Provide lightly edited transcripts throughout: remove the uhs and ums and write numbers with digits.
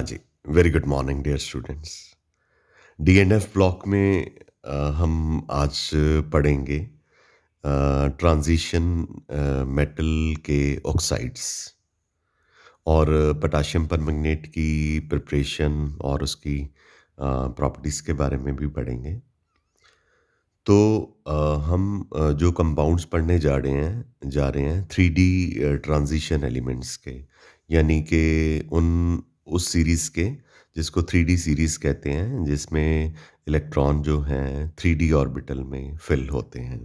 हाँ जी, very good morning dear students. D and F block में हम आज पढ़ेंगे ट्रांजिशन मेटल के ऑक्साइड्स और पोटाशियम परमैंगनेट की प्रिपरेशन और उसकी प्रॉपर्टीज़ के बारे में भी पढ़ेंगे। तो हम जो कंपाउंड्स पढ़ने जा रहे हैं 3D ट्रांजिशन एलिमेंट्स के, यानी कि उस सीरीज़ के जिसको 3D सीरीज़ कहते हैं, जिसमें इलेक्ट्रॉन जो हैं 3D ऑर्बिटल में फिल होते हैं।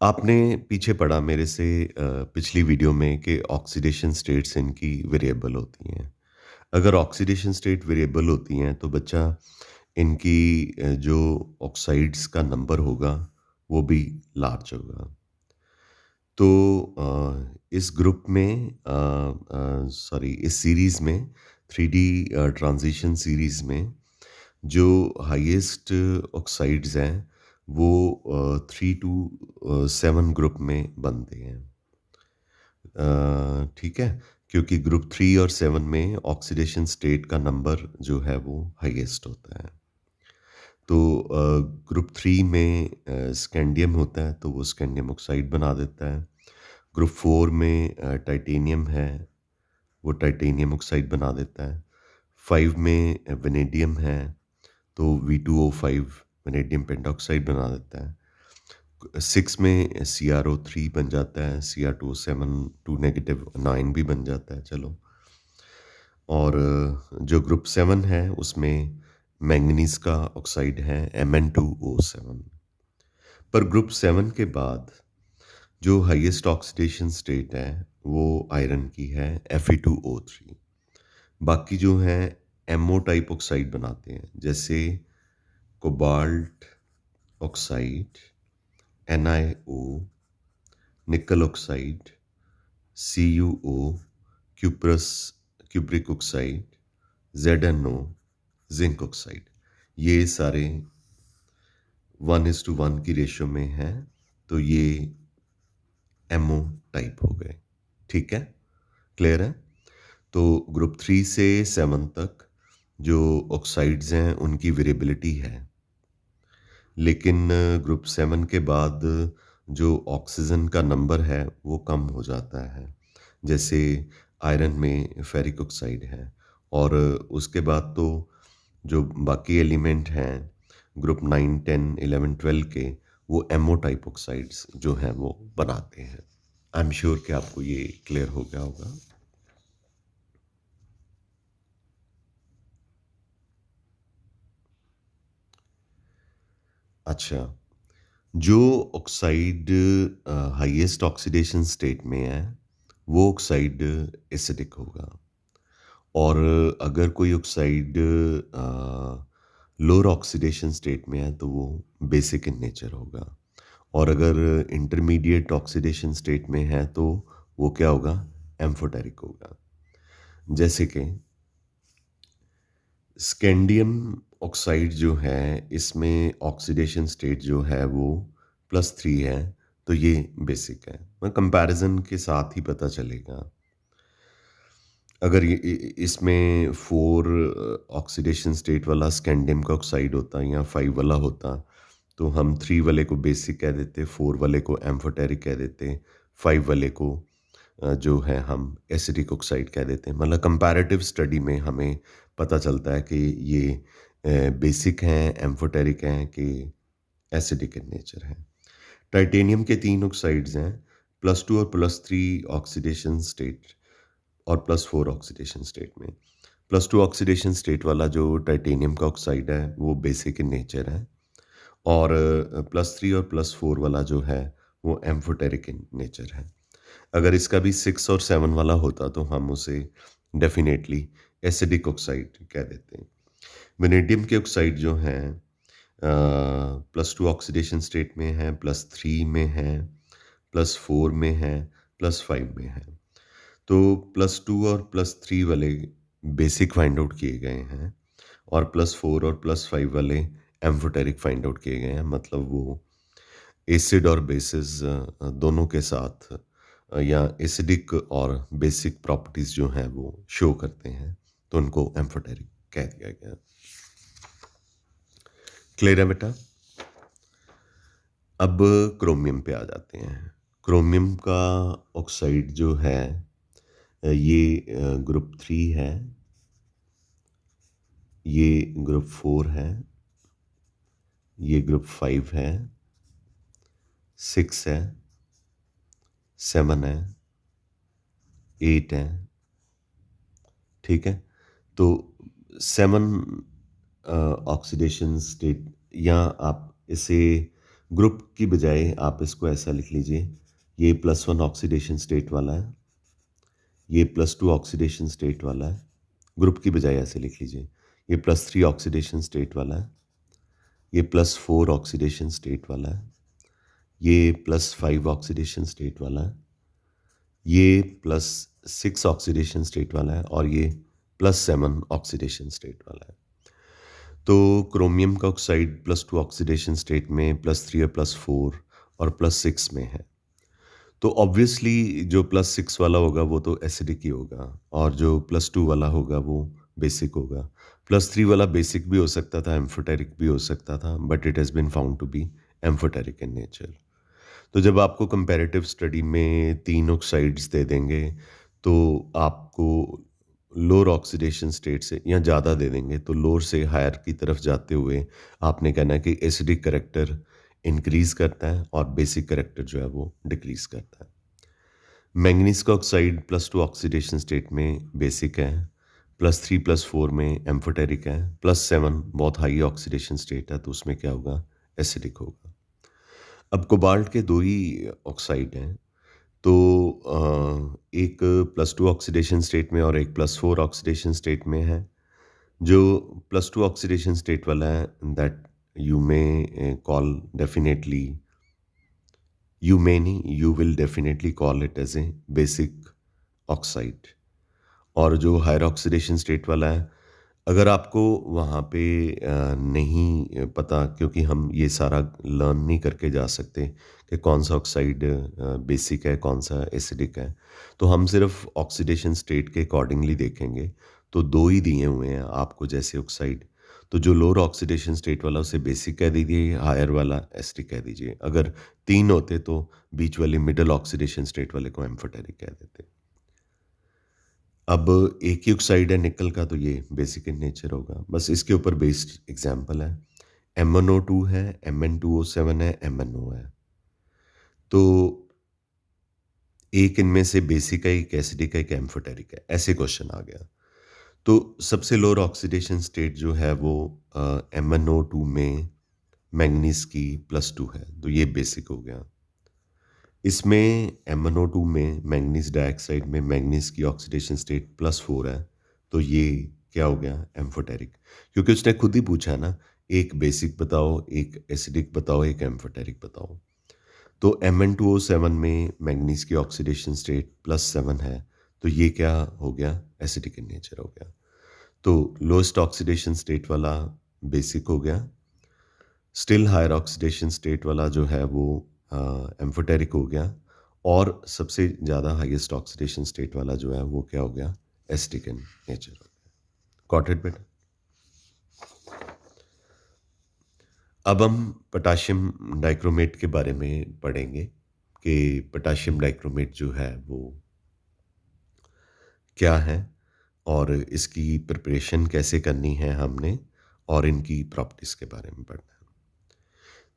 आपने पीछे पढ़ा मेरे से पिछली वीडियो में कि ऑक्सीडेशन स्टेट्स इनकी वेरिएबल होती हैं। अगर ऑक्सीडेशन स्टेट वेरिएबल होती हैं तो बच्चा इनकी जो ऑक्साइड्स का नंबर होगा वो भी लार्ज होगा। तो इस ग्रुप में इस सीरीज़ में 3D ट्रांजिशन सीरीज़ में जो हाईएस्ट ऑक्साइड्स हैं वो 3 टू 7 ग्रुप में बनते हैं। ठीक है? क्योंकि ग्रुप 3 और 7 में ऑक्सीडेशन स्टेट का नंबर जो है वो हाईएस्ट होता है। तो ग्रुप 3 में स्कैंडियम होता है तो वो स्कैंडियम ऑक्साइड बना देता है। ग्रुप 4 में टाइटेनियम है, वो टाइटेनियम ऑक्साइड बना देता है। 5 में वेनेडियम है तो V2O5 वेनेडियम पेंटॉक्साइड बना देता है। 6 में CrO3 बन जाता है, Cr2O7 2 नेगेटिव आयन भी बन जाता है। चलो, और जो ग्रुप 7 है उसमें मैंगनीज का ऑक्साइड है Mn2O7। पर ग्रुप 7 के बाद जो हाईएस्ट ऑक्सीडेशन स्टेट है वो आयरन की है Fe2O3। बाकी जो है एमओ टाइप ऑक्साइड बनाते हैं, जैसे कोबाल्ट ऑक्साइड, NiO, निकल oxide, CuO, cuprous cupric oxide, ZnO, zinc oxide. ये सारे 1:1 की रेशियो में हैं, तो ये एमओ टाइप हो गए। ठीक है, क्लियर है? तो ग्रुप 3 से 7 तक जो ऑक्साइड्स हैं उनकी वेरिएबिलिटी है, लेकिन ग्रुप 7 के बाद जो ऑक्सीजन का नंबर है वो कम हो जाता है। जैसे आयरन में फेरिक ऑक्साइड है, और उसके बाद तो जो बाकी एलिमेंट हैं ग्रुप 9, 10, 11, 12 के, वो एमओ टाइप ऑक्साइड्स जो हैं वो बनाते हैं। आई एम श्योर कि आपको ये क्लियर हो गया होगा। अच्छा, जो ऑक्साइड हाईएस्ट ऑक्सीडेशन स्टेट में है वो ऑक्साइड एसिडिक होगा, और अगर कोई ऑक्साइड लोअर ऑक्सीडेशन स्टेट में है तो वो बेसिक इन नेचर होगा, और अगर इंटरमीडिएट ऑक्सीडेशन स्टेट में है तो वो क्या होगा? एम्फोटेरिक होगा। जैसे कि स्कैंडियम ऑक्साइड जो है, इसमें ऑक्सीडेशन स्टेट जो है वो +3 है, तो ये बेसिक है। मैं कंपैरिजन के साथ ही पता चलेगा। अगर इसमें 4 ऑक्सीडेशन स्टेट वाला स्कैंडियम का ऑक्साइड होता या 5 वाला होता, तो हम 3 वाले को बेसिक कह देते, 4 वाले को एम्फोटेरिक कह देते, 5 वाले को जो है हम एसिडिक ऑक्साइड कह देते हैं। मतलब कंपैरेटिव स्टडी में हमें पता चलता है कि ये बेसिक हैं, एम्फोटेरिक हैं कि एसिडिक इन नेचर हैं। टाइटेनियम के 3 ऑक्साइड्स हैं, +2 और +3 ऑक्सीडेशन स्टेट और +4 ऑक्सीडेशन स्टेट में। +2 ऑक्सीडेशन स्टेट वाला जो टाइटेनियम का ऑक्साइड है वो बेसिक इन नेचर है, और +3 और +4 वाला जो है वो एम्फोटेरिक इन नेचर है। अगर इसका भी 6 और 7 वाला होता तो हम उसे डेफिनेटली एसिडिक ऑक्साइड कह देते हैं। वेनेडियम के ऑक्साइड जो हैं +2 ऑक्सीडेशन स्टेट में है, +3 में है, +4 में है, +5 में है। तो +2 और +3 वाले बेसिक फाइंड आउट किए गए हैं, और +4 और +5 वाले एम्फोटेरिक फाइंड आउट किए गए हैं। मतलब वो एसिड और बेसिस दोनों के साथ या एसिडिक और बेसिक प्रॉपर्टीज़ जो हैं वो शो करते हैं। तो उनको एम्फोटेरिक कह दिया गया। क्लियर है बेटा? अब क्रोमियम पे आ जाते हैं। क्रोमियम का ऑक्साइड जो है ये ग्रुप 3 है, ये ग्रुप 4 है, ये ग्रुप 5 है, 6 है, 7 है, 8 है। ठीक है? तो 7 ऑक्सीडेशन स्टेट, या आप इसे ग्रुप की बजाय आप इसको ऐसा लिख लीजिए, ये +1 ऑक्सीडेशन स्टेट वाला है, ये +2 ऑक्सीडेशन स्टेट वाला है। ग्रुप की बजाय ऐसे लिख लीजिए, ये +3 ऑक्सीडेशन स्टेट वाला है, ये +4 ऑक्सीडेशन स्टेट वाला है, ये +5 ऑक्सीडेशन स्टेट वाला है, ये +6 ऑक्सीडेशन स्टेट वाला है, और ये +7 ऑक्सीडेशन स्टेट वाला है। तो क्रोमियम का ऑक्साइड +2 ऑक्सीडेशन स्टेट में, +3 और +4 और +6 में है। तो ऑब्वियसली जो +6 वाला होगा वो तो एसिडिक ही होगा, और जो +2 वाला होगा वो बेसिक होगा। +3 वाला बेसिक भी हो सकता था, एम्फोटेरिक भी हो सकता था, but it has been found to be amphoteric in nature. तो जब आपको कंपैरेटिव स्टडी में 3 ऑक्साइड्स दे देंगे, तो आपको लोअर ऑक्सीडेशन स्टेट से, या ज़्यादा दे देंगे तो लोअर से हायर की तरफ जाते हुए आपने कहना है कि एसिडिक करैक्टर इंक्रीज़ करता है और बेसिक करैक्टर जो है वो डिक्रीज़ करता है। मैंगनीज़ का ऑक्साइड +2 ऑक्सीडेशन स्टेट में बेसिक है, +3 +4 में एम्फोटेरिक है, +7 बहुत हाई ऑक्सीडेशन स्टेट है, तो उसमें क्या होगा? एसिडिक होगा। अब कोबाल्ट के 2 ही ऑक्साइड हैं, तो एक +2 ऑक्सीडेशन स्टेट में और एक +4 ऑक्सीडेशन स्टेट में है। जो +2 ऑक्सीडेशन स्टेट वाला है, that you may call definitely, you may नहीं, you will definitely call it as a basic oxide. और जो हायर ऑक्सीडेशन स्टेट वाला है, अगर आपको वहाँ पे नहीं पता, क्योंकि हम ये सारा लर्न नहीं करके जा सकते कि कौन सा ऑक्साइड बेसिक है, कौन सा एसिडिक है, तो हम सिर्फ ऑक्सीडेशन स्टेट के अकॉर्डिंगली देखेंगे। तो 2 ही दिए हुए हैं आपको जैसे ऑक्साइड, तो जो लोअर ऑक्सीडेशन स्टेट वाला उसे बेसिक कह दीजिए, हायर वाला एसिडिक कह दीजिए। अगर 3 होते तो बीच वाले मिडल ऑक्सीडेशन स्टेट वाले को एम्फोटेरिक कह देते। अब एक ही ऑक्साइड है निकल का, तो ये बेसिक इन नेचर होगा, बस इसके ऊपर बेस्ड एग्जांपल है। MnO2 है, Mn2O7 है, MnO है। तो एक इनमें से बेसिक है, एक एसिडिक है, एक एम्फोटेरिक है, ऐसे क्वेश्चन आ गया। तो सबसे लोअर ऑक्सीडेशन स्टेट जो है वो MnO2 में मैंगनीज की +2 है, तो ये बेसिक हो गया। इसमें MnO2 में मैंगनीज डाइऑक्साइड में मैंगनीज की ऑक्सीडेशन स्टेट +4 है, तो ये क्या हो गया? एम्फोटेरिक। क्योंकि उसने खुद ही पूछा है ना, एक बेसिक बताओ, एक एसिडिक बताओ, एक एम्फोटेरिक बताओ। तो Mn2O7 में मैंगनीज की ऑक्सीडेशन स्टेट +7 है, तो ये क्या हो गया? एसिडिक इन नेचर हो गया। तो लोएस्ट ऑक्सीडेशन स्टेट वाला बेसिक हो गया, स्टिल हायर ऑक्सीडेशन स्टेट वाला जो है वो एम्फोटेरिक हो गया, और सबसे ज़्यादा हाईएस्ट ऑक्सीडेशन स्टेट वाला जो है वो क्या हो गया? एसिडिक इन नेचर हो गया। गॉट इट बेटा? अब हम पोटाशियम डाइक्रोमेट के बारे में पढ़ेंगे कि पोटाशियम डाइक्रोमेट जो है वो क्या है, और इसकी प्रिपरेशन कैसे करनी है हमने, और इनकी प्रॉपर्टीज़ के बारे में पढ़ना है।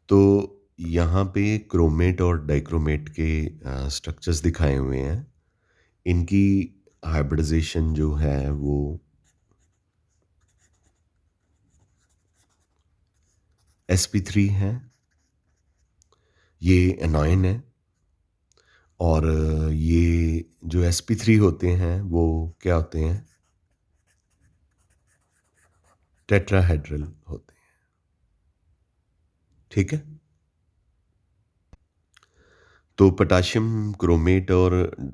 तो यहाँ पे क्रोमेट और डाइक्रोमेट के स्ट्रक्चर्स दिखाए हुए हैं। इनकी हाइब्रिडाइजेशन जो है वो sp3 है, ये एनॉयन है, और ये जो sp3 होते हैं वो क्या होते हैं? टेट्राहेड्रल होते हैं। ठीक है? तो पोटाशियम क्रोमेट और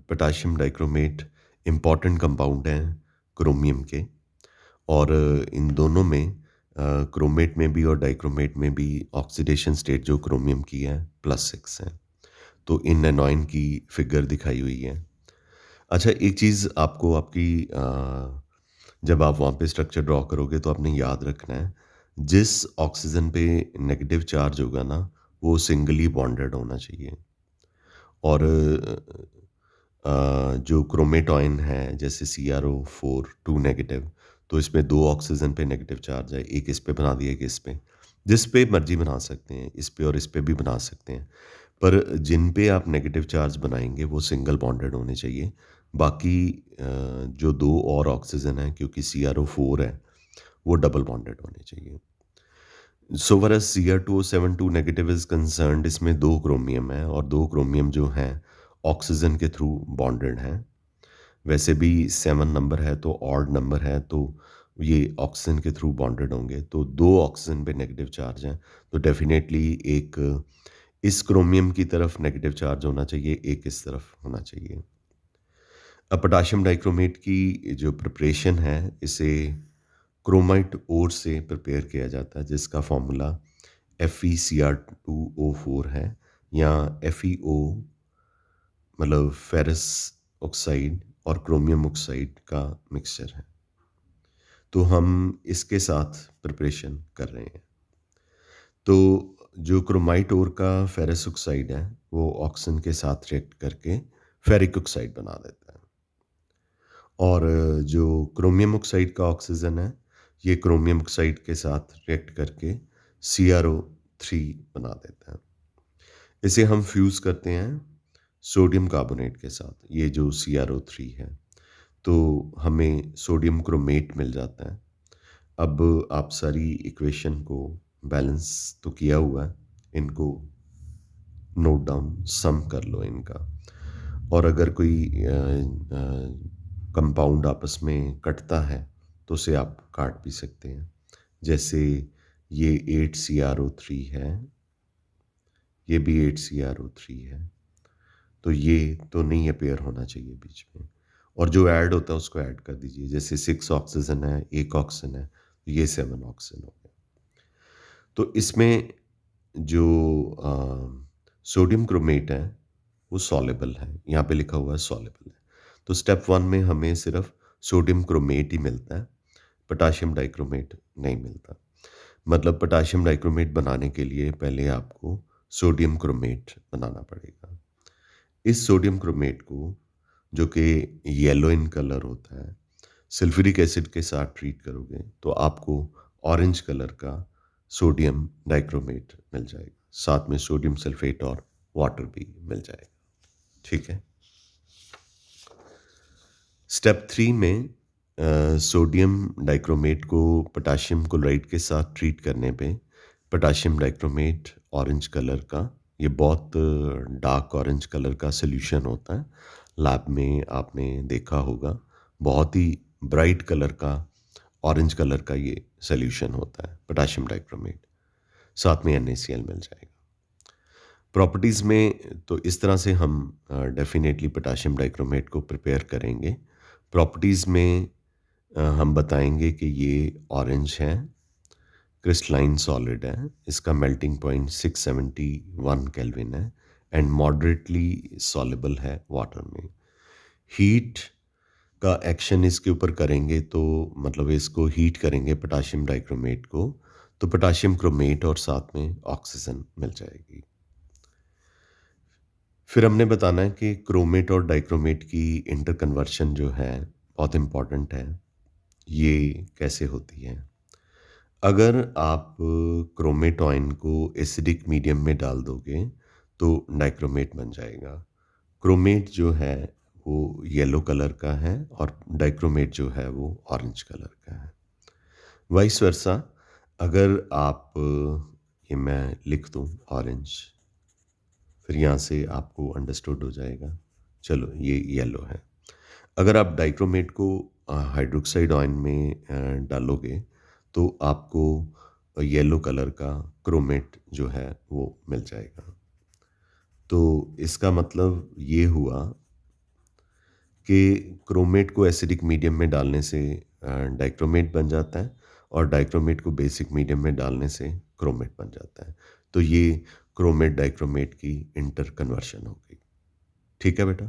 पोटाशियम डाइक्रोमेट इम्पॉर्टेंट कंपाउंड हैं क्रोमियम के, और इन दोनों में क्रोमेट में भी और डाइक्रोमेट में भी ऑक्सीडेशन स्टेट जो क्रोमियम की है +6 है। तो इन एनॉइन की फिगर दिखाई हुई है। अच्छा, एक चीज़ आपको आपकी जब आप वहाँ पे स्ट्रक्चर ड्रॉ करोगे तो आपने याद रखना है, जिस ऑक्सीजन पे नेगेटिव चार्ज होगा ना, वो सिंगली बॉन्डेड होना चाहिए। और जो क्रोमेटॉइन है जैसे CrO4 2 नेगेटिव, तो इसमें 2 ऑक्सीजन पे नेगेटिव चार्ज है, एक इस पे बना दिया, एक इस पे। जिस पे मर्ज़ी बना सकते हैं, इस पे और इस पे भी बना सकते हैं। पर जिन पे आप नेगेटिव चार्ज बनाएँगे वो सिंगल बॉन्डेड होने चाहिए। बाकी जो 2 और ऑक्सीजन हैं क्योंकि CrO4 है, वो डबल बॉन्डेड होने चाहिए। So far as Cr2O72 negative is concerned, इसमें 2 क्रोमियम हैं और 2 क्रोमियम जो हैं ऑक्सीजन के थ्रू बॉन्डेड हैं। वैसे भी 7 नंबर है तो ऑड नंबर है, तो ये ऑक्सीजन के थ्रू बॉन्डेड होंगे। तो 2 ऑक्सीजन पे नेगेटिव चार्ज हैं, तो डेफ़िनेटली एक इस क्रोमियम की तरफ नेगेटिव चार्ज होना चाहिए, एक इस तरफ होना चाहिए। अब पोटेशियम डाइक्रोमेट की जो प्रिपरेशन है, इसे क्रोमाइट ओर से प्रिपेयर किया जाता है, जिसका फ़ॉर्मूला FeCr2O4 है, या FeO मतलब फेरस ऑक्साइड और क्रोमियम ऑक्साइड का मिक्सचर है। तो हम इसके साथ प्रिपरेशन कर रहे हैं। तो जो क्रोमाइट ओर का फेरस ऑक्साइड है, वो ऑक्सीजन के साथ रिएक्ट करके फेरिक ऑक्साइड बना देता है। और जो क्रोमियम ऑक्साइड का ऑक्सीजन है, ये क्रोमियम ऑक्साइड के साथ रिएक्ट करके CrO3 बना देता है। इसे हम फ्यूज़ करते हैं सोडियम कार्बोनेट के साथ, ये जो CrO3 है, तो हमें सोडियम क्रोमेट मिल जाता है। अब आप सारी इक्वेशन को बैलेंस तो किया हुआ है, इनको नोट डाउन, सम कर लो इनका। और अगर कोई कंपाउंड आपस में कटता है तो उसे आप काट भी सकते हैं। जैसे ये 8CrO3 है, ये भी 8CrO3 है, तो ये तो नहीं अपीयर होना चाहिए बीच में। और जो ऐड होता है उसको ऐड कर दीजिए, जैसे 6 ऑक्सीजन है, 1 ऑक्सीजन है, तो ये 7 ऑक्सीजन हो गया। तो इसमें जो सोडियम क्रोमेट है, वो सॉल्युबल है, यहाँ पे लिखा हुआ है सॉल्युबल है। तो स्टेप 1 में हमें सिर्फ सोडियम क्रोमेट ही मिलता है, पोटेशियम डाइक्रोमेट नहीं मिलता। मतलब पोटेशियम डाइक्रोमेट बनाने के लिए पहले आपको सोडियम क्रोमेट बनाना पड़ेगा। इस सोडियम क्रोमेट को, जो कि येलो इन कलर होता है, सल्फ्यूरिक एसिड के साथ ट्रीट करोगे तो आपको ऑरेंज कलर का सोडियम डाइक्रोमेट मिल जाएगा। साथ में सोडियम सल्फेट और वाटर भी मिल जाएगा। ठीक है। स्टेप 3 में सोडियम डाइक्रोमेट को पोटेशियम क्लोराइड के साथ ट्रीट करने पे पोटेशियम डाइक्रोमेट ऑरेंज कलर का, ये बहुत डार्क ऑरेंज कलर का सॉल्यूशन होता है। लैब में आपने देखा होगा, बहुत ही ब्राइट कलर का ऑरेंज कलर का ये सॉल्यूशन होता है पोटेशियम डाइक्रोमेट। साथ में NaCl मिल जाएगा। प्रॉपर्टीज़ में तो इस तरह से हम डेफ़िनेटली पोटेशियम डाइक्रोमेट को प्रिपेयर करेंगे। प्रॉपर्टीज़ में हम बताएँगे कि ये ऑरेंज है, क्रिस्टलाइन सॉलिड है, इसका मेल्टिंग पॉइंट 671 केल्विन है एंड मॉडरेटली सॉल्युबल है वाटर में। हीट का एक्शन इसके ऊपर करेंगे तो मतलब इसको हीट करेंगे पोटेशियम डाइक्रोमेट को, तो पोटेशियम क्रोमेट और साथ में ऑक्सीजन मिल जाएगी। फिर हमने बताना है कि क्रोमेट और डाइक्रोमेट की इंटर कन्वर्शन जो है बहुत इम्पॉर्टेंट है। ये कैसे होती है? अगर आप क्रोमेटॉइन को एसिडिक मीडियम में डाल दोगे तो डाइक्रोमेट बन जाएगा। क्रोमेट जो है वो येलो कलर का है और डाइक्रोमेट जो है वो ऑरेंज कलर का है। वाइस वर्सा, अगर आप ये मैं लिख दूँ ऑरेंज, फिर यहाँ से आपको अंडरस्टूड हो जाएगा। चलो ये येलो है। अगर आप डाइक्रोमेट को हाइड्रोक्साइड आयन में डालोगे तो आपको येलो कलर का क्रोमेट जो है वो मिल जाएगा। तो इसका मतलब ये हुआ कि क्रोमेट को एसिडिक मीडियम में डालने से डाइक्रोमेट बन जाता है और डाइक्रोमेट को बेसिक मीडियम में डालने से क्रोमेट बन जाता है। तो ये क्रोमेट डाइक्रोमेट की इंटर कन्वर्शन हो गई। ठीक है बेटा।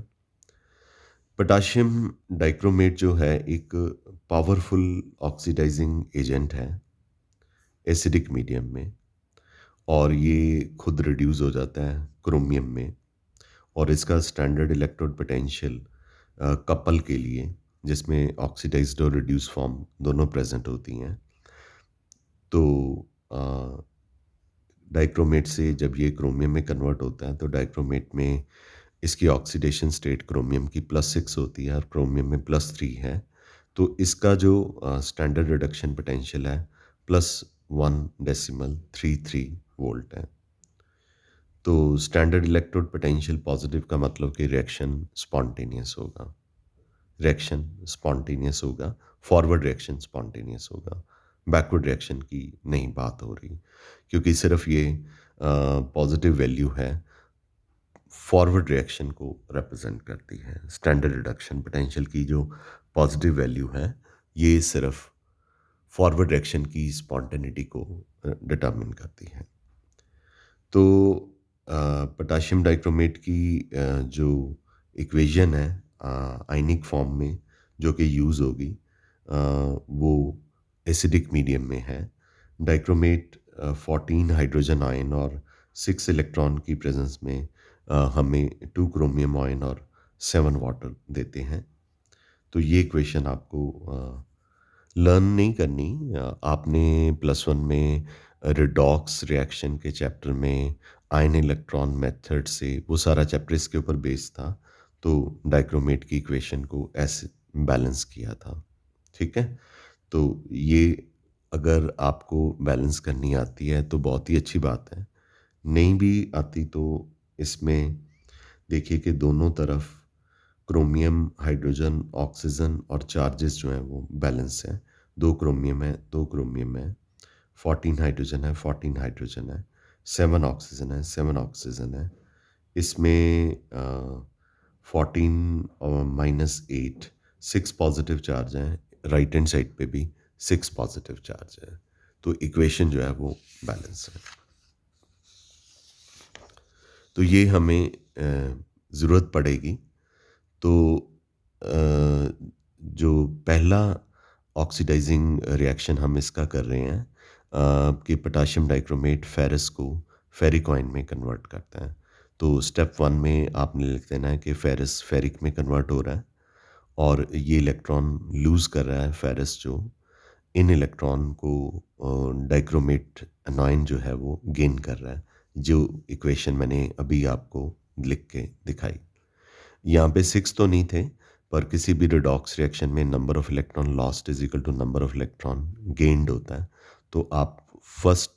पोटेशियम डाइक्रोमेट जो है एक पावरफुल ऑक्सीडाइजिंग एजेंट है एसिडिक मीडियम में, और ये खुद रिड्यूस हो जाता है क्रोमियम में। और इसका स्टैंडर्ड इलेक्ट्रोड पोटेंशियल कपल के लिए, जिसमें ऑक्सीडाइज्ड और रिड्यूस फॉर्म दोनों प्रेजेंट होती हैं, तो डाइक्रोमेट से जब ये क्रोमियम में कन्वर्ट होता है तो डाइक्रोमेट में इसकी ऑक्सीडेशन स्टेट क्रोमियम की +6 होती है और क्रोमियम में +3 है। तो इसका जो स्टैंडर्ड रिडक्शन पोटेंशियल है +1.33 वोल्ट है। तो स्टैंडर्ड इलेक्ट्रोड पोटेंशियल पॉजिटिव का मतलब कि रिएक्शन स्पॉन्टेनियस होगा, फॉरवर्ड रिएक्शन स्पॉन्टेनियस होगा, बैकवर्ड रिएक्शन की नहीं बात हो रही, क्योंकि सिर्फ ये पॉजिटिव वैल्यू है फॉरवर्ड रिएक्शन को रिप्रेजेंट करती है। स्टैंडर्ड रिडक्शन पोटेंशियल की जो पॉजिटिव वैल्यू है, ये सिर्फ फॉरवर्ड रिएक्शन की स्पॉन्टेनिटी को डिटरमिन करती है। तो पोटाशियम डाइक्रोमेट की जो इक्वेशन है आयनिक फॉर्म में जो कि यूज़ होगी, वो एसिडिक मीडियम में है। डाइक्रोमेट 14 हाइड्रोजन आयन और 6 इलेक्ट्रॉन की प्रेजेंस में हमें 2 क्रोमियम आयन और 7 वाटर देते हैं। तो ये इक्वेशन आपको लर्न नहीं करनी, आपने +1 में रिडॉक्स रिएक्शन के चैप्टर में आयन इलेक्ट्रॉन मेथड से वो सारा चैप्टर इसके ऊपर बेस्ड था, तो डाइक्रोमेट की इक्वेशन को ऐसे बैलेंस किया था। ठीक है, तो ये अगर आपको बैलेंस करनी आती है तो बहुत ही अच्छी बात है, नहीं भी आती तो इसमें देखिए कि दोनों तरफ क्रोमियम, हाइड्रोजन, ऑक्सीजन और चार्जेस जो हैं वो बैलेंस हैं। 2 क्रोमियम है, 2 क्रोमियम है, 14 हाइड्रोजन है, 14 हाइड्रोजन है, 7 ऑक्सीजन है, 7 ऑक्सीजन है। इसमें 14 और -8 6 पॉजिटिव चार्ज हैं, राइट हैंड साइड पे भी 6 पॉजिटिव चार्ज है। तो इक्वेशन जो है वो बैलेंस है। तो ये हमें ज़रूरत पड़ेगी। तो जो पहला ऑक्सीडाइजिंग रिएक्शन हम इसका कर रहे हैं कि पोटाशियम डाइक्रोमेट फेरस को फेरिक आयन में कन्वर्ट करता है। तो स्टेप 1 में आपने लिख देना है कि फेरस फेरिक में कन्वर्ट हो रहा है और ये इलेक्ट्रॉन लूज़ कर रहा है फेरस, जो इन इलेक्ट्रॉन को डाइक्रोमेट एनायन जो है वो गेन कर रहा है, जो इक्वेशन मैंने अभी आपको लिख के दिखाई। यहाँ पे 6 तो नहीं थे, पर किसी भी रिडॉक्स रिएक्शन में number of electron lost is equal to number of electron gained होता है। तो आप फर्स्ट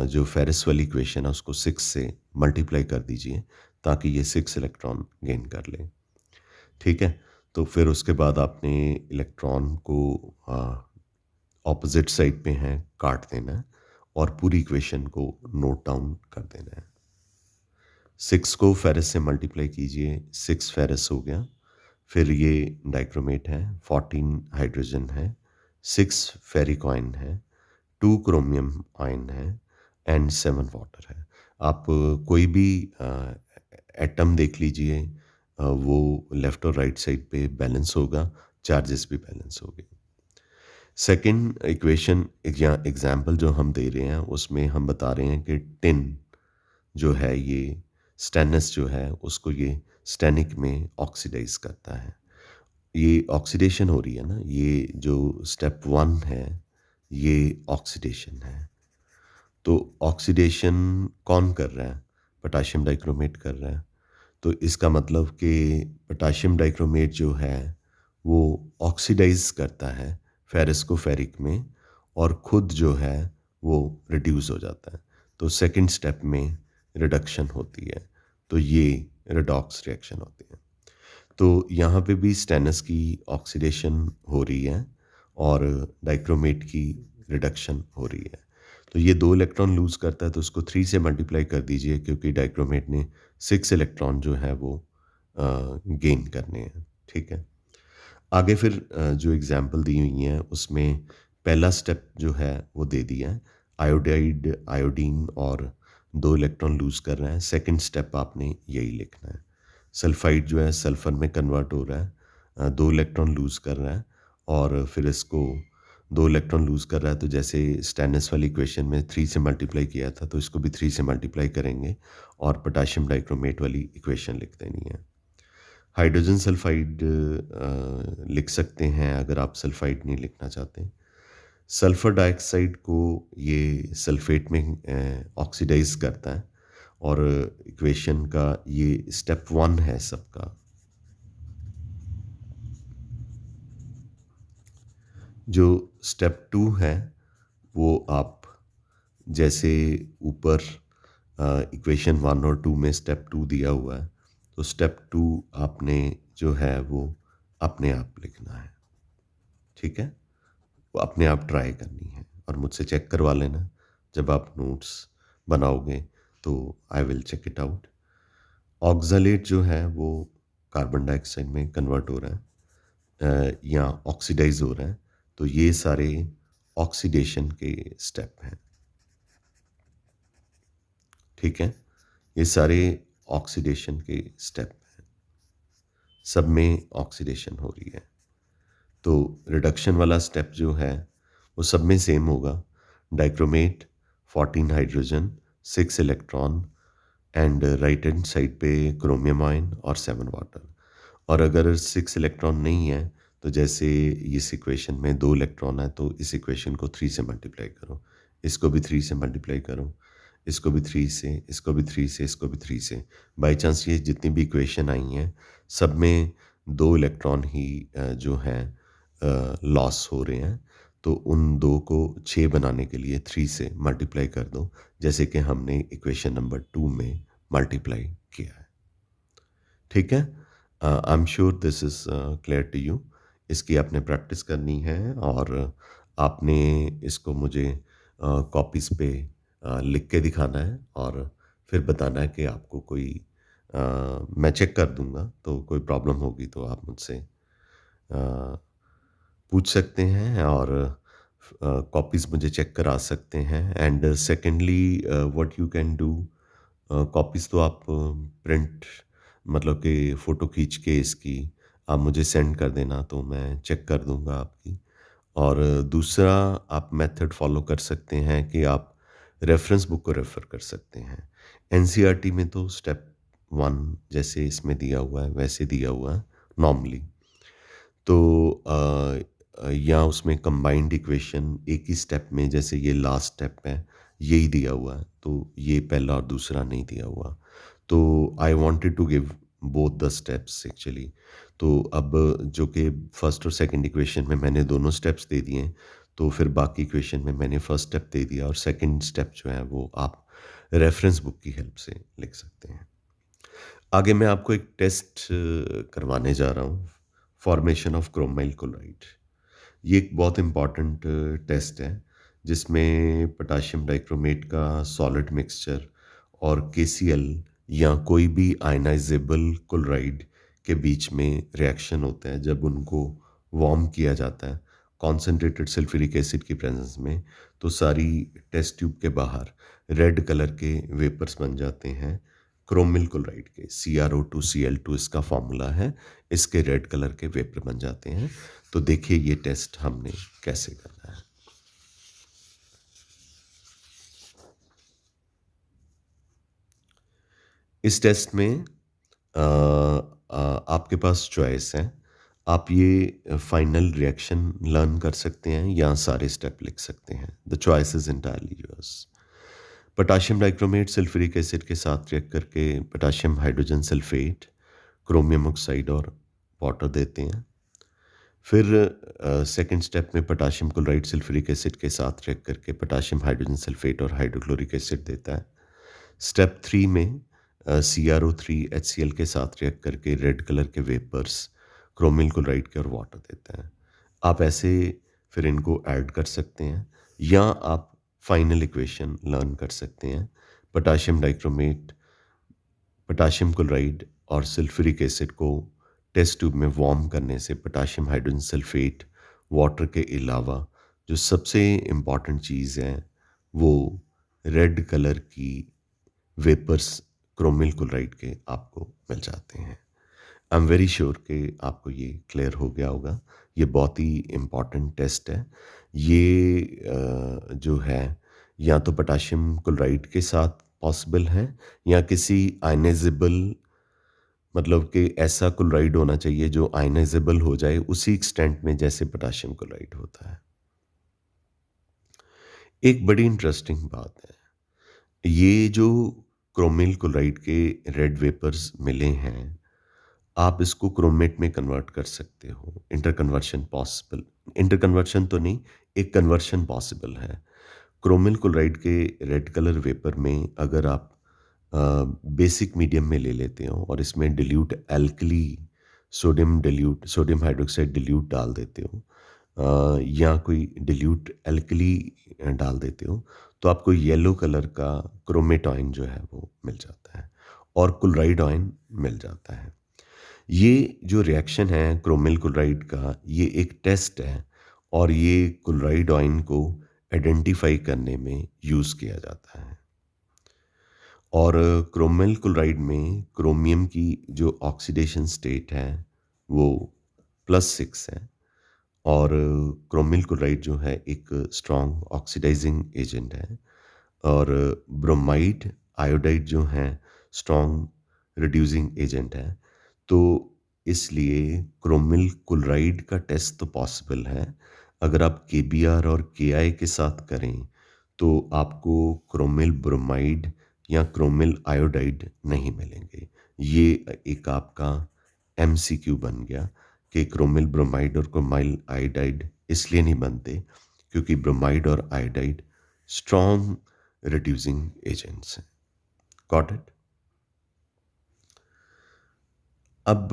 जो फेरिस वाली इक्वेशन है उसको 6 से मल्टीप्लाई कर दीजिए ताकि ये 6 इलेक्ट्रॉन गेन कर ले। ठीक है, तो फिर उसके बाद आपने इलेक्ट्रॉन को ऑपोजिट साइड पे हैं काट देना है और पूरी इक्वेशन को नोट डाउन कर देना है। 6 को फेरस से मल्टीप्लाई कीजिए, 6 फेरस हो गया। फिर ये डाइक्रोमेट है, 14 हाइड्रोजन है, 6 फेरिक आयन है, 2 क्रोमियम आयन है एंड 7 वाटर है। आप कोई भी एटम देख लीजिए, वो लेफ्ट और राइट साइड पे बैलेंस होगा, चार्जेस भी बैलेंस होंगे। सेकंड इक्वेशन या एग्जाम्पल जो हम दे रहे हैं उसमें हम बता रहे हैं कि टिन जो है ये स्टेनस जो है उसको ये स्टेनिक में ऑक्सीडाइज करता है। ये ऑक्सीडेशन हो रही है ना, ये जो स्टेप 1 है ये ऑक्सीडेशन है। तो ऑक्सीडेशन कौन कर रहा है? पोटाशियम डाइक्रोमेट कर रहा है। तो इसका मतलब कि पोटाशियम डाइक्रोमेट जो है वो ऑक्सीडाइज करता है फेरस को फेरिक में और खुद जो है वो रिड्यूस हो जाता है। तो सेकंड स्टेप में रिडक्शन होती है, तो ये रिडॉक्स रिएक्शन होती है। तो यहाँ पे भी स्टेनस की ऑक्सीडेशन हो रही है और डाइक्रोमेट की रिडक्शन हो रही है। तो ये 2 इलेक्ट्रॉन लूज़ करता है तो उसको 3 से मल्टीप्लाई कर दीजिए, क्योंकि डाइक्रोमेट ने 6 इलेक्ट्रॉन जो है वो गेन करने हैं। ठीक है, आगे फिर जो एग्जाम्पल दी हुई हैं उसमें पहला स्टेप जो है वो दे दिया है, आयोडीन और 2 इलेक्ट्रॉन लूज़ कर रहा है। सेकंड स्टेप आपने यही लिखना है। सल्फाइड जो है सल्फर में कन्वर्ट हो रहा है, 2 इलेक्ट्रॉन लूज़ कर रहा है और फिर इसको 2 इलेक्ट्रॉन लूज़ कर रहा है, तो जैसे स्टेनस वाली इक्वेशन में 3 से मल्टीप्लाई किया था, तो इसको भी 3 से मल्टीप्लाई करेंगे और पोटेशियम डाइक्रोमेट वाली इक्वेशन लिख देनी है। हाइड्रोजन सल्फाइड लिख सकते हैं अगर आप सल्फाइड नहीं लिखना चाहते। सल्फर डाइऑक्साइड को ये सल्फेट में ऑक्सीडाइज़ करता है और इक्वेशन का ये स्टेप 1 है सबका। जो स्टेप 2 है वो आप जैसे ऊपर इक्वेशन 1 और 2 में स्टेप 2 दिया हुआ है, तो स्टेप 2 आपने जो है वो अपने आप लिखना है, ठीक है? वो अपने आप ट्राई करनी है और मुझसे चेक करवा लेना जब आप नोट्स बनाओगे, तो I will check it out. Oxalate जो है वो कार्बन डाइऑक्साइड में कन्वर्ट हो रहा है या ऑक्सीडाइज़ हो रहा है, तो ये सारे ऑक्सीडेशन के स्टेप हैं, ठीक है? ये सारे ऑक्सीडेशन के स्टेप हैं, सब में ऑक्सीडेशन हो रही है। तो रिडक्शन वाला स्टेप जो है वो सब में सेम होगा। Dichromate 14 hydrogen 6 electron and right hand side पे क्रोमियम आयन और 7 वाटर। और अगर 6 इलेक्ट्रॉन नहीं है, तो जैसे इस इक्वेशन में 2 इलेक्ट्रॉन है, तो इस इक्वेशन को 3 से मल्टीप्लाई करो, इसको भी 3 से मल्टीप्लाई करो, इसको भी 3 से, इसको भी 3 से, इसको भी 3 से। बाई चांस ये जितनी भी इक्वेशन आई हैं सब में 2 इलेक्ट्रॉन ही जो हैं लॉस हो रहे हैं, तो उन 2 को 6 बनाने के लिए 3 से मल्टीप्लाई कर दो, जैसे कि हमने इक्वेशन नंबर 2 में मल्टीप्लाई किया है, ठीक है? I am sure this is clear to you. इसकी आपने प्रैक्टिस करनी है और आपने इसको मुझे कॉपीज़ पे लिख के दिखाना है और फिर बताना है कि आपको कोई मैं चेक कर दूँगा, तो कोई प्रॉब्लम होगी तो आप मुझसे पूछ सकते हैं और कॉपीज़ मुझे चेक करा सकते हैं। And secondly what you can do, copies तो आप प्रिंट मतलब कि फ़ोटो खींच के इसकी आप मुझे सेंड कर देना, तो मैं चेक कर दूँगा आपकी। और दूसरा आप मेथड फ़ॉलो कर सकते हैं कि आप रेफ़रेंस बुक को रेफ़र कर सकते हैं। एनसीईआरटी में तो स्टेप 1 जैसे इसमें दिया हुआ है वैसे दिया हुआ है नॉर्मली। तो या उसमें कंबाइंड इक्वेशन एक ही स्टेप में, जैसे ये लास्ट स्टेप है यही दिया हुआ है, तो ये पहला और दूसरा नहीं दिया हुआ। तो I wanted to give both the steps actually. तो अब जो कि फर्स्ट और सेकंड इक्वेशन में मैंने दोनों स्टेप्स दे दिए हैं, तो फिर बाकी इक्वेशन में मैंने फर्स्ट स्टेप दे दिया और सेकंड स्टेप जो है वो आप रेफरेंस बुक की हेल्प से लिख सकते हैं। आगे मैं आपको एक टेस्ट करवाने जा रहा हूँ, फॉर्मेशन ऑफ क्रोमाइल क्लोराइड। ये एक बहुत इम्पॉर्टेंट टेस्ट है जिसमें पोटाशियम डाइक्रोमेट का सॉलिड मिक्सचर और केसीएल या कोई भी आयनाइजेबल क्लोराइड के बीच में रिएक्शन होता है जब उनको वार्म किया जाता है कॉन्सेंट्रेटेड सल्फ्यूरिक एसिड की प्रेजेंस में, तो सारी टेस्ट ट्यूब के बाहर रेड कलर के वेपर्स बन जाते हैं क्रोमिल क्लोराइड के। CrO2Cl2 इसका फॉर्मूला है, इसके रेड कलर के वेपर बन जाते हैं। तो देखिए ये टेस्ट हमने कैसे करना है। इस टेस्ट में आपके पास चॉइस है, आप ये फाइनल रिएक्शन लर्न कर सकते हैं या सारे स्टेप लिख सकते हैं। The choice is entirely yours. Potassium dichromate sulphuric acid के साथ रिएक्ट करके potassium hydrogen sulphate, chromium oxide और वाटर देते हैं। फिर सेकंड स्टेप में पोटाशियम क्लोराइड सल्फ्यूरिक एसिड के साथ रिएक्ट करके पोटाशियम हाइड्रोजन सल्फेट और हाइड्रोक्लोरिक एसिड देता है। स्टेप 3 में CrO3 HCl के साथ रिएक्ट करके रेड कलर के वेपर्स क्रोमिल क्लोराइड के और वाटर देता है। आप ऐसे फिर इनको ऐड कर सकते हैं या आप फाइनल इक्वेशन लर्न कर सकते हैं। पोटाशियम डाइक्रोमेट, पोटाशियम क्लोराइड और सल्फ्यूरिक एसिड को टेस्ट ट्यूब में वार्म करने से पोटाशियम हाइड्रोजन सल्फेट वाटर के अलावा जो सबसे इम्पॉर्टेंट चीज़ है वो रेड कलर की वेपर्स क्रोमिल क्लोराइड के आपको मिल जाते हैं। आई एम वेरी श्योर कि आपको ये क्लियर हो गया होगा। ये बहुत ही इम्पोर्टेंट टेस्ट है। ये जो है या तो पोटेशियम क्लोराइड के साथ पॉसिबल है या किसी आयनाइजेबल मतलब कि ऐसा क्लोराइड होना चाहिए जो आयनाइजेबल हो जाए उसी एक्सटेंट में जैसे पोटेशियम क्लोराइड होता है। एक बड़ी इंटरेस्टिंग बात है, ये जो क्रोमिल क्लोराइड के रेड वेपर्स मिले हैं, आप इसको क्रोमेट में कन्वर्ट कर सकते हो। इंटरकन्वर्शन पॉसिबल, इंटरकन्वर्शन तो नहीं, एक कन्वर्शन पॉसिबल है। क्रोमिल क्लोराइड के रेड कलर वेपर में अगर आप बेसिक मीडियम में ले लेते हो और इसमें dilute alkali sodium hydroxide dilute डाल देते हो, या कोई डिल्यूट एल्कली डाल देते हो, तो आपको येलो कलर का क्रोमेट आयन जो है वो मिल जाता है और क्लोराइड आयन मिल जाता है। ये जो रिएक्शन है क्रोमिल क्लोराइड का, ये एक टेस्ट है और ये क्लोराइड आयन को आइडेंटिफाई करने में यूज़ किया जाता है। और क्रोमिल क्लोराइड में क्रोमियम की जो ऑक्सीडेशन स्टेट है वो +6 है और क्रोमिल क्लोराइड जो है एक स्ट्रॉन्ग ऑक्सीडाइजिंग एजेंट है और ब्रोमाइड आयोडाइड जो है स्ट्रॉन्ग रिड्यूसिंग एजेंट है। तो इसलिए क्रोमिल क्लोराइड का टेस्ट तो पॉसिबल है। अगर आप केबीआर और केआई के साथ करें तो आपको क्रोमिल ब्रोमाइड या क्रोमिल आयोडाइड नहीं मिलेंगे। ये एक आपका एमसीक्यू बन गया कि क्रोमिल ब्रोमाइड और क्रोमाइल आयोडाइड इसलिए नहीं बनते क्योंकि ब्रोमाइड और आयोडाइड स्ट्रॉन्ग रिड्यूसिंग एजेंट्स हैं। Got it? अब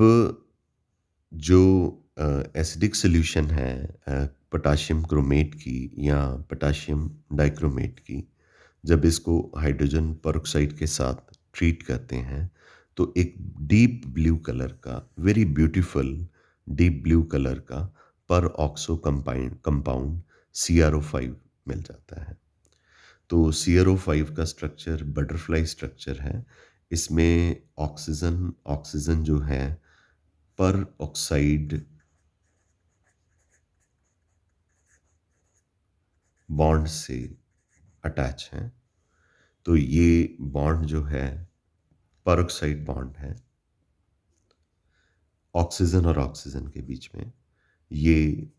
जो एसिडिक सॉल्यूशन है पोटाशियम क्रोमेट की या पोटाशियम डाइक्रोमेट की, जब इसको हाइड्रोजन पेरोक्साइड के साथ ट्रीट करते हैं तो एक डीप ब्लू कलर का, very beautiful deep blue colour का पर ऑक्सो कंपाउंड CrO5 मिल जाता है। तो CrO5 का स्ट्रक्चर बटरफ्लाई स्ट्रक्चर है। इसमें ऑक्सीजन ऑक्सीजन जो है पर ऑक्साइड बॉन्ड से अटैच है। तो ये बॉन्ड जो है पर ऑक्साइड बॉन्ड है ऑक्सीजन और ऑक्सीजन के बीच में। ये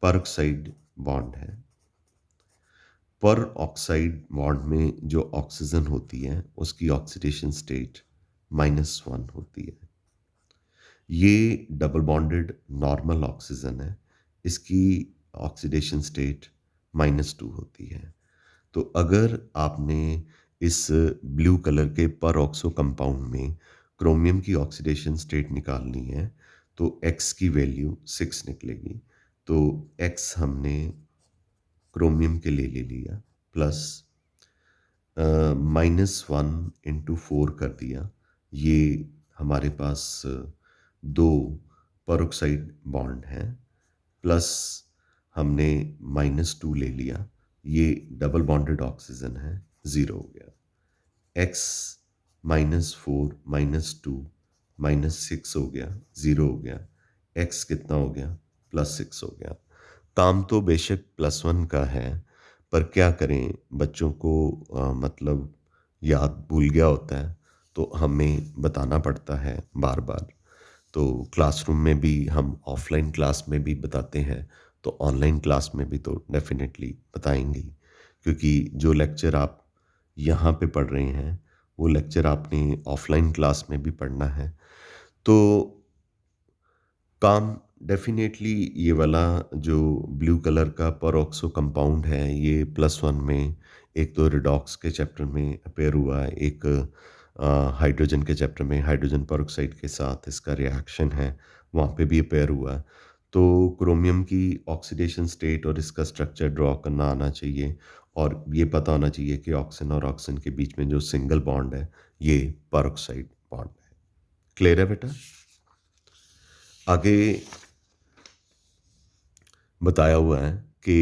पर ऑक्साइड बॉन्ड है। पर ऑक्साइड बॉन्ड में जो ऑक्सीजन होती है उसकी ऑक्सीडेशन स्टेट -1 होती है। ये डबल बॉन्डेड नॉर्मल ऑक्सीजन है, इसकी ऑक्सीडेशन स्टेट -2 होती है। तो अगर आपने इस ब्लू कलर के पर ऑक्सो कंपाउंड में क्रोमियम की ऑक्सीडेशन स्टेट निकालनी है तो x की वैल्यू 6 निकलेगी। तो x हमने क्रोमियम के लिए ले लिया प्लस -1 × 4 कर दिया। ये हमारे पास दो पेरोक्साइड बॉन्ड हैं प्लस हमने -2 ले लिया, ये डबल बॉन्डेड ऑक्सीजन है, 0 हो गया। x -4 -2 -6 हो गया, 0 हो गया। x कितना हो गया? +6 हो गया। काम तो बेशक +1 का है, पर क्या करें बच्चों को मतलब याद भूल गया होता है, तो हमें बताना पड़ता है बार-बार। तो क्लासरूम में भी हम ऑफ़लाइन क्लास में भी बताते हैं, तो ऑनलाइन क्लास में भी तो डेफ़िनेटली बताएँगे ही। क्योंकि जो लेक्चर आप यहाँ पे पढ़ रहे हैं, वो लेक्चर आपने ऑफ़लाइन क्लास में भी पढ़ना है। तो काम डेफ़िनेटली ये वाला जो ब्लू कलर का पेरोक्सो कंपाउंड है, ये +1 में एक तो रिडॉक्स के चैप्टर में अपीयर हुआ है, एक हाइड्रोजन के चैप्टर में हाइड्रोजन पेरोक्साइड के साथ इसका रिएक्शन है, वहाँ पे भी अपीयर हुआ है। तो क्रोमियम की ऑक्सीडेशन स्टेट और इसका स्ट्रक्चर ड्रॉ करना आना चाहिए और ये पता होना चाहिए कि ऑक्सीजन और ऑक्सीजन के बीच में जो सिंगल बॉन्ड है, ये पेरोक्साइड बॉन्ड है। क्लियर है बेटा? आगे बताया हुआ है कि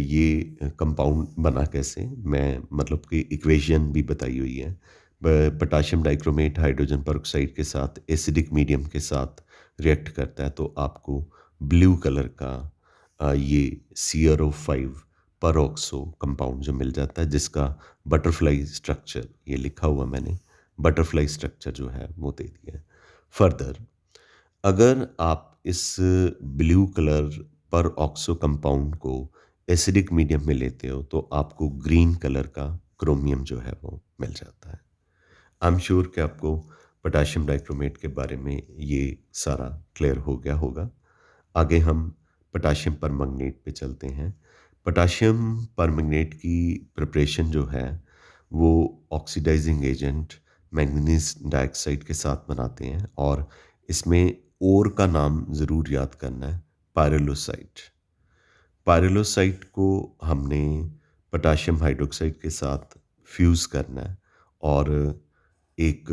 ये कंपाउंड बना कैसे, मैं मतलब कि इक्वेशन भी बताई हुई है। पोटाशियम डाइक्रोमेट हाइड्रोजन पेरोक्साइड के साथ एसिडिक मीडियम के साथ रिएक्ट करता है तो आपको ब्लू कलर का ये CrO5 परऑक्सो कंपाउंड जो मिल जाता है, जिसका बटरफ्लाई स्ट्रक्चर ये लिखा हुआ मैंने, बटरफ्लाई स्ट्रक्चर जो है वो दे दिया है। फर्दर अगर आप इस ब्लू कलर पर ऑक्सो कंपाउंड को एसिडिक मीडियम में लेते हो तो आपको ग्रीन कलर का क्रोमियम जो है वो मिल जाता है। आई एम श्योर कि आपको पोटाशियम डाइक्रोमेट के बारे में ये सारा क्लियर हो गया होगा। आगे हम पोटाशियम परमंगनेट पे चलते हैं। पोटाशियम परमंगनेट की प्रिपरेशन जो है वो ऑक्सीडाइजिंग एजेंट मैंगनीज डाइऑक्साइड के साथ बनाते हैं, और इसमें ओर का नाम ज़रूर याद करना है, पायरोलोसाइट। पायरोलोसाइट को हमने पोटाशियम हाइड्रोक्साइड के साथ फ्यूज़ करना है, और एक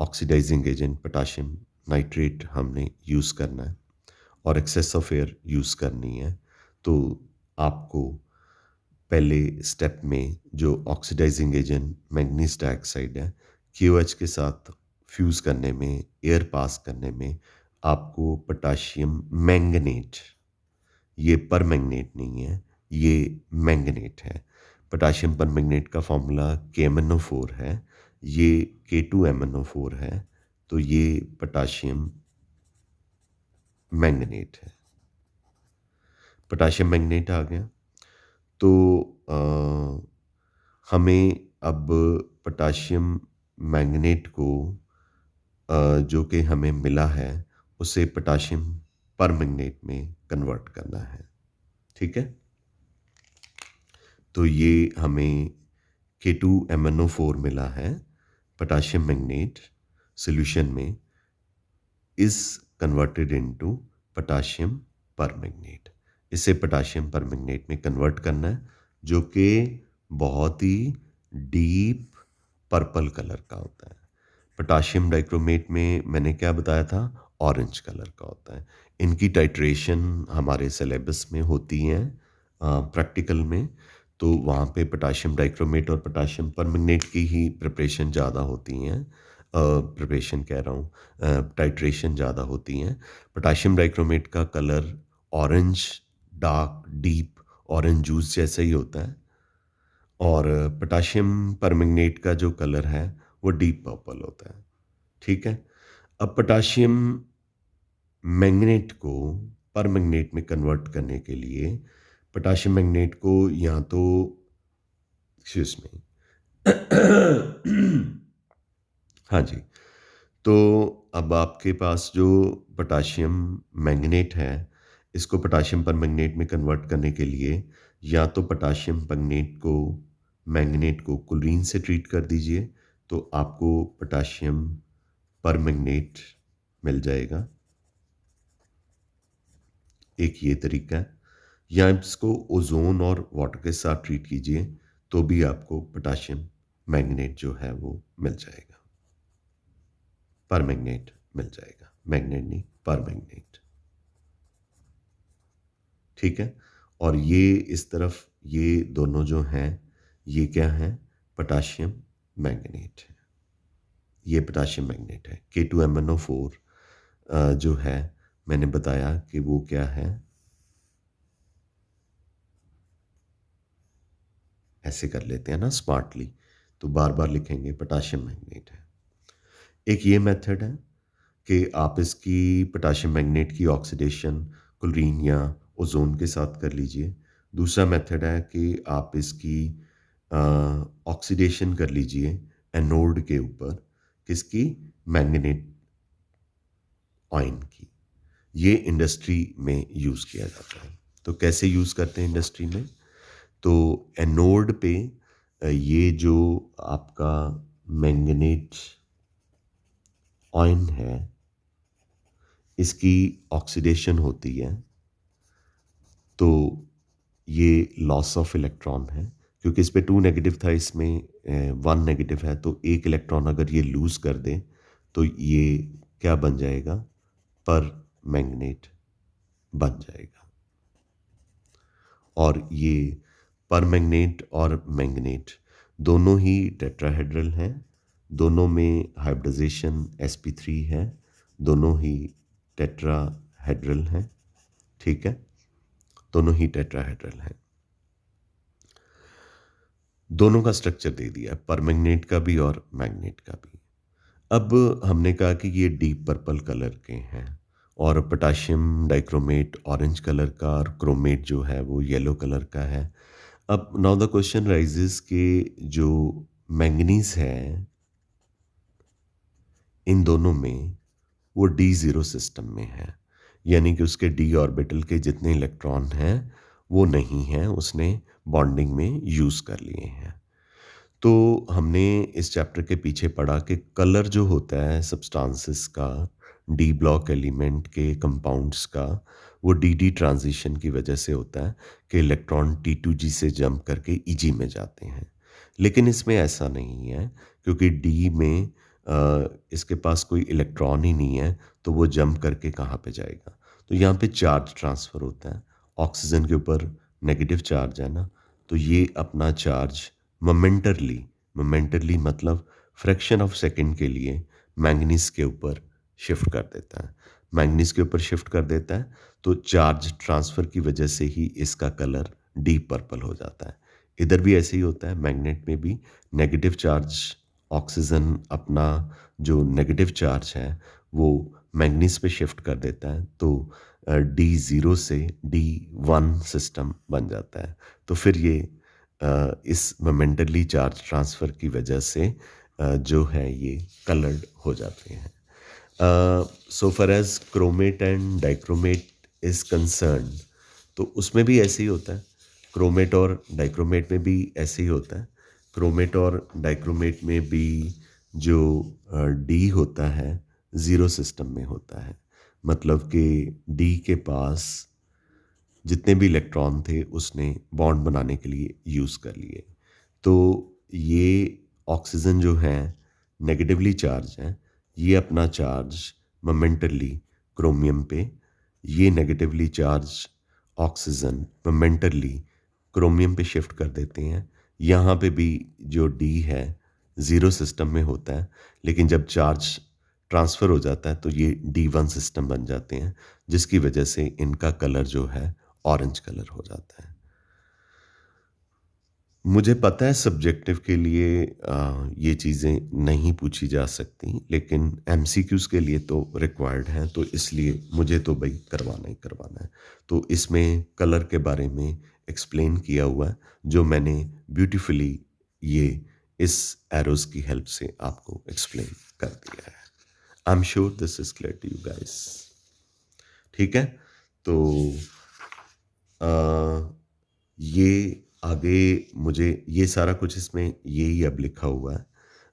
ऑक्सीडाइजिंग एजेंट पोटाशियम नाइट्रेट हमने यूज़ करना है, और एक्सेस ऑफ एयर यूज़ करनी है। तो आपको पहले स्टेप में जो ऑक्सीडाइजिंग एजेंट मैंगनीज डाइऑक्साइड है, KOH के साथ फ्यूज़ करने में, एयर पास करने में आपको पोटाशियम मैंगनेट, ये परमैंगनेट नहीं है, ये मैंगनेट है। पोटाशियम परमैंगनेट का फॉर्मूला KMnO4 है, ये K2MnO4 है, तो ये पोटाशियम मैंगनेट है। पोटाशियम मैंगनेट आ गया। तो हमें अब पोटाशियम मैंगनेट को जो कि हमें मिला है उसे पोटाशियम परमैंगनेट में कन्वर्ट करना है। ठीक है, तो ये हमें K2MnO4 मिला है, पोटाशियम मैंगनेट सॉल्यूशन में is converted into potassium permanganate. इसे पोटाशियम परमैंगनेट में कन्वर्ट करना है, जो कि बहुत ही डीप पर्पल कलर का होता है। पोटाशियम डाइक्रोमेट में मैंने क्या बताया था, ऑरेंज कलर का होता है। इनकी टाइट्रेशन हमारे सिलेबस में होती हैं प्रैक्टिकल में, तो वहाँ पे पोटाशियम डाइक्रोमेट और पोटाशियम परमैंगनेट की ही प्रिपरेशन ज़्यादा होती हैं, प्रिपरेशन कह रहा हूँ, टाइट्रेशन ज़्यादा होती हैं। पोटाशियम डाइक्रोमेट का colour orange, dark deep orange juice जैसा ही होता है, और पोटाशियम परमैंगनेट का जो कलर है वो डीप पर्पल होता है। ठीक है, अब पोटाशियम मैंगनेट को परमैंगनेट में कन्वर्ट करने के लिए पोटाशियम मैंगनेट को या तो एक्सक्यूज में हाँ जी, तो अब आपके पास जो पोटाशियम मैंगनेट है, इसको पोटाशियम परमैंगनेट में कन्वर्ट करने के लिए या तो पोटाशियम मैंगनेट को क्लोरीन से ट्रीट कर दीजिए, तो आपको पोटाशियम परमैंगनेट मिल जाएगा। एक ये तरीका है, या इसको ओजोन और वाटर के साथ ट्रीट कीजिए तो भी आपको पोटाशियम मैंगनेट जो है वो मिल जाएगा, परमैंगनेट मिल जाएगा, मैंगनेट नहीं परमैंगनेट। ठीक है, और ये इस तरफ ये दोनों जो हैं ये क्या है, पोटाशियम मैंगनेट है, ये पोटाशियम मैंगनेट है। K2MnO4 जो है मैंने बताया कि वो क्या है, ऐसे कर लेते हैं ना स्मार्टली, तो बार बार लिखेंगे पोटाशियम मैंगनेट है। एक ये मेथड है कि आप इसकी पोटाशियम मैंगनेट की ऑक्सीडेशन क्लोरीन या ओजोन के साथ कर लीजिए। दूसरा मेथड है कि आप इसकी ऑक्सीडेशन कर लीजिए एनोड के ऊपर, किसकी, मैंगनेट आयन की। ये इंडस्ट्री में यूज़ किया जाता है। तो कैसे यूज़ करते हैं इंडस्ट्री में, तो एनोड पे ये जो आपका मैंगनेट आयन है इसकी ऑक्सीडेशन होती है, तो ये लॉस ऑफ इलेक्ट्रॉन है, क्योंकि इस पे 2 नेगेटिव था, इसमें 1 नेगेटिव है, तो एक इलेक्ट्रॉन अगर ये लूज़ कर दे तो ये क्या बन जाएगा, पर मैंगनेट बन जाएगा। और ये परमैंगनेट और मैंगनेट दोनों ही टेट्राहेड्रल हैं, दोनों में हाइब्रिडाइजेशन sp3 है, दोनों ही टेट्राहेड्रल हैं, ठीक है, दोनों ही टेट्राहेड्रल हैं। दोनों का स्ट्रक्चर दे दिया, परमैंगनेट का भी और मैग्नेट का भी। अब हमने कहा कि ये डीप पर्पल कलर के हैं और पोटेशियम डाइक्रोमेट ऑरेंज कलर का और क्रोमेट जो है वो येलो कलर का है। अब नाउ द क्वेश्चन राइजेस कि जो मैंगनीज है इन दोनों में वो D0 सिस्टम में है, यानी कि उसके d ऑर्बिटल के जितने इलेक्ट्रॉन हैं वो नहीं हैं, उसने बॉन्डिंग में यूज़ कर लिए हैं। तो हमने इस चैप्टर के पीछे पढ़ा कि कलर जो होता है सब्सटेंसेस का, डी ब्लॉक एलिमेंट के कंपाउंड्स का, वो डी डी ट्रांजिशन की वजह से होता है कि इलेक्ट्रॉन T2G से जंप करके EG में जाते हैं। लेकिन इसमें ऐसा नहीं है, क्योंकि डी में इसके पास कोई इलेक्ट्रॉन ही नहीं है, तो वो जंप करके कहाँ पे जाएगा। तो यहाँ पे चार्ज ट्रांसफ़र होता है, ऑक्सीजन के ऊपर नेगेटिव चार्ज है ना, तो ये अपना चार्ज मोमेंटरली मतलब फ्रैक्शन ऑफ सेकंड के लिए मैंगनीज के ऊपर शिफ्ट कर देता है। मैंगनीज के ऊपर शिफ्ट कर देता है तो चार्ज ट्रांसफ़र की वजह से ही इसका कलर डीप पर्पल हो जाता है। इधर भी ऐसे ही होता है, मैग्नेट में भी नेगेटिव चार्ज ऑक्सीजन अपना जो नेगेटिव चार्ज है वो मैंगनीज पे शिफ्ट कर देता है, तो D0 से D1 सिस्टम बन जाता है। तो फिर ये इस मोमेंटली चार्ज ट्रांसफ़र की वजह से जो है ये कलर्ड हो जाते हैं। So far as chromate and dichromate is concern, तो उसमें भी ऐसे ही होता है। क्रोमेट और डाइक्रोमेट में भी ऐसे ही होता है। क्रोमेट और डाइक्रोमेट में भी जो डी होता है ज़ीरो सिस्टम में होता है, मतलब कि डी के पास जितने भी इलेक्ट्रॉन थे उसने बॉन्ड बनाने के लिए यूज़ कर लिए। तो ये ऑक्सीजन जो है नेगेटिवली चार्ज है, ये अपना चार्ज मोमेंटली क्रोमियम पे, ये negatively charge oxygen momentarily chromium पे शिफ्ट कर देते हैं। यहाँ पे भी जो डी है ज़ीरो सिस्टम में होता है, लेकिन जब चार्ज ट्रांसफ़र हो जाता है तो ये D1 सिस्टम बन जाते हैं, जिसकी वजह से इनका कलर जो है ऑरेंज कलर हो जाता है। मुझे पता है सब्जेक्टिव के लिए ये चीज़ें नहीं पूछी जा सकती, लेकिन एमसीक्यूज़ के लिए तो रिक्वायर्ड हैं, तो इसलिए मुझे तो भई करवाना ही करवाना है। तो इसमें कलर के बारे में एक्सप्लेन किया हुआ है, जो मैंने ब्यूटीफुली ये इस एरोज़ की हेल्प से आपको एक्सप्लेन कर दिया है। I am sure this is clear to you guys. ठीक है? तो ये आगे मुझे ये सारा कुछ इसमें यही अब लिखा हुआ है,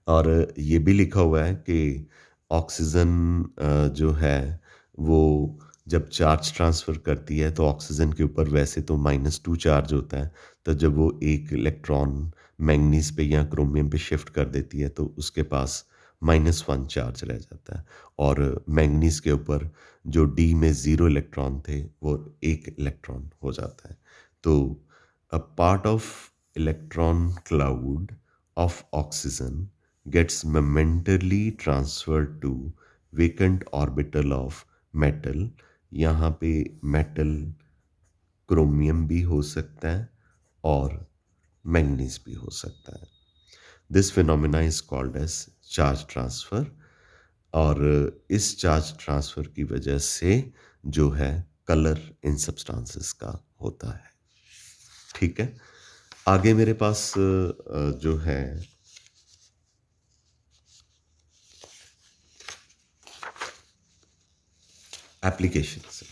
और ये भी लिखा हुआ है कि ऑक्सीजन जो है वो जब चार्ज ट्रांसफ़र करती है तो ऑक्सीजन के ऊपर वैसे तो -2 चार्ज होता है, तो जब वो एक इलेक्ट्रॉन मैंगनीज पे या क्रोमियम पे शिफ्ट कर देती है तो उसके पास -1 चार्ज रह जाता है, और मैंगनीज के ऊपर जो डी में 0 इलेक्ट्रॉन थे वो 1 इलेक्ट्रॉन हो जाता है। तो a part of electron cloud of oxygen gets momentarily transferred to vacant orbital of metal। यहाँ पे मेटल क्रोमियम भी हो सकता है और मैंगनीज भी हो सकता है। This phenomena is called as charge transfer, और इस चार्ज ट्रांसफ़र की वजह से जो है कलर इन सब्सटेंसेस का होता है। ठीक है, आगे मेरे पास जो है एप्लीकेशंस है।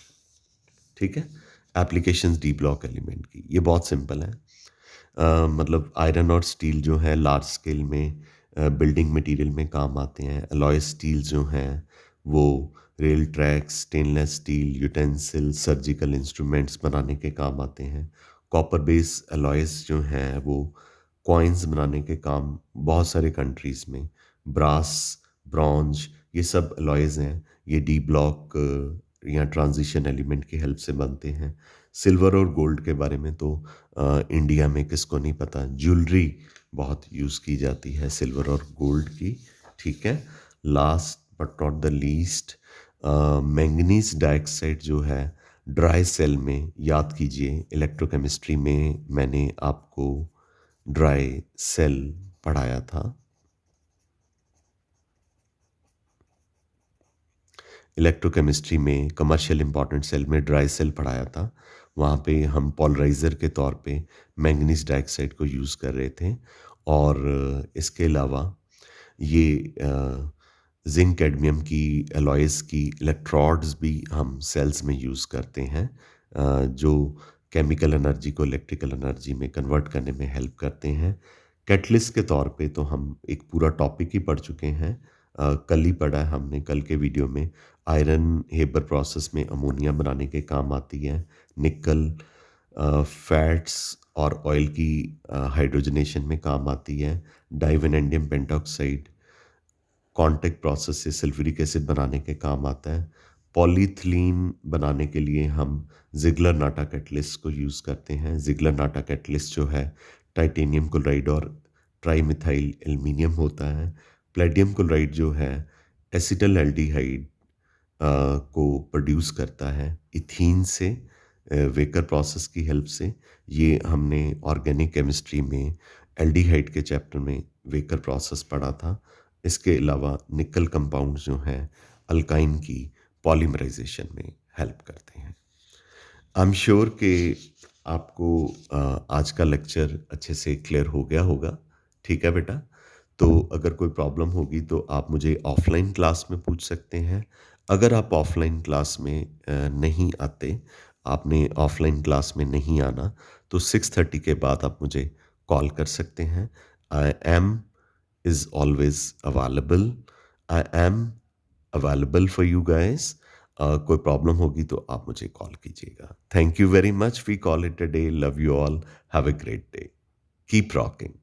ठीक है, एप्लीकेशंस डी ब्लॉक एलिमेंट की ये बहुत सिंपल है। मतलब आयरन और स्टील जो है लार्ज स्केल में बिल्डिंग मटेरियल में काम आते हैं। अलॉय स्टील जो हैं वो rail tracks, stainless steel utensil, surgical instruments बनाने के काम आते हैं। कॉपर बेस अलॉयस जो हैं वो कॉइन्स बनाने के काम बहुत सारे कंट्रीज़ में, ब्रास, ब्रॉन्ज, ये सब अलॉयज़ हैं, ये डी ब्लॉक या ट्रांजिशन एलिमेंट की हेल्प से बनते हैं। सिल्वर और गोल्ड के बारे में तो इंडिया में किसको नहीं पता, ज्वेलरी बहुत यूज़ की जाती है सिल्वर और गोल्ड की। ठीक है, last but not the least manganese dioxide जो है ड्राई सेल में, याद कीजिए इलेक्ट्रोकेमिस्ट्री में मैंने आपको ड्राई सेल पढ़ाया था। इलेक्ट्रोकेमिस्ट्री में कमर्शियल इंपॉर्टेंट सेल में ड्राई सेल पढ़ाया था। वहाँ पे हम पोलराइज़र के तौर पे मैंगनीज डाइऑक्साइड को यूज़ कर रहे थे और इसके अलावा ये जिंक कैडमियम की एलॉयज़ की इलेक्ट्रोड्स भी हम सेल्स में यूज़ करते हैं, जो केमिकल एनर्जी को इलेक्ट्रिकल एनर्जी में कन्वर्ट करने में हेल्प करते हैं। कैटलिस्ट के तौर पे तो हम एक पूरा टॉपिक ही पढ़ चुके हैं। कल ही पढ़ा है हमने, कल के वीडियो में। आयरन हेबर प्रोसेस में अमोनिया बनाने के काम आती है। निकल फैट्स और ऑयल की हाइड्रोजनेशन में काम आती है। डाइवेनेडियम पेंटॉक्साइड कॉन्टैक्ट प्रोसेस से सल्फ्यूरिक एसिड बनाने के काम आता है। पॉलीथिलीन बनाने के लिए हम ज़िगलर नाटा कैटलिस्ट को यूज़ करते हैं। ज़िगलर नाटा कैटलिस्ट जो है टाइटेनियम क्लोराइड और ट्राईमिथाइल एल्युमिनियम होता है। प्लेडियम क्लोराइड जो है एसिटल एल्डिहाइड को प्रोड्यूस करता है इथीन से, वेकर प्रोसेस की हेल्प से। ये हमने ऑर्गेनिक केमिस्ट्री में एल्डिहाइड के चैप्टर में वेकर प्रोसेस पढ़ा था। इसके अलावा निकल कंपाउंड जो हैं अल्काइन की पॉलीमराइजेशन में हेल्प करते हैं। आई एम श्योर कि आपको आज का लेक्चर अच्छे से क्लियर हो गया होगा। ठीक है बेटा? तो अगर कोई प्रॉब्लम होगी तो आप मुझे ऑफ़लाइन क्लास में पूछ सकते हैं। अगर आप ऑफ़लाइन क्लास में नहीं आते, आपने ऑफ़लाइन क्लास में नहीं आना, तो 6:30 के बाद आप मुझे कॉल कर सकते हैं। I am is always available. I am available for you guys. कोई प्रॉब्लम होगी तो आप मुझे कॉल कीजिएगा। Thank you very much. We call it a day. Love you all. Have a great day. Keep rocking.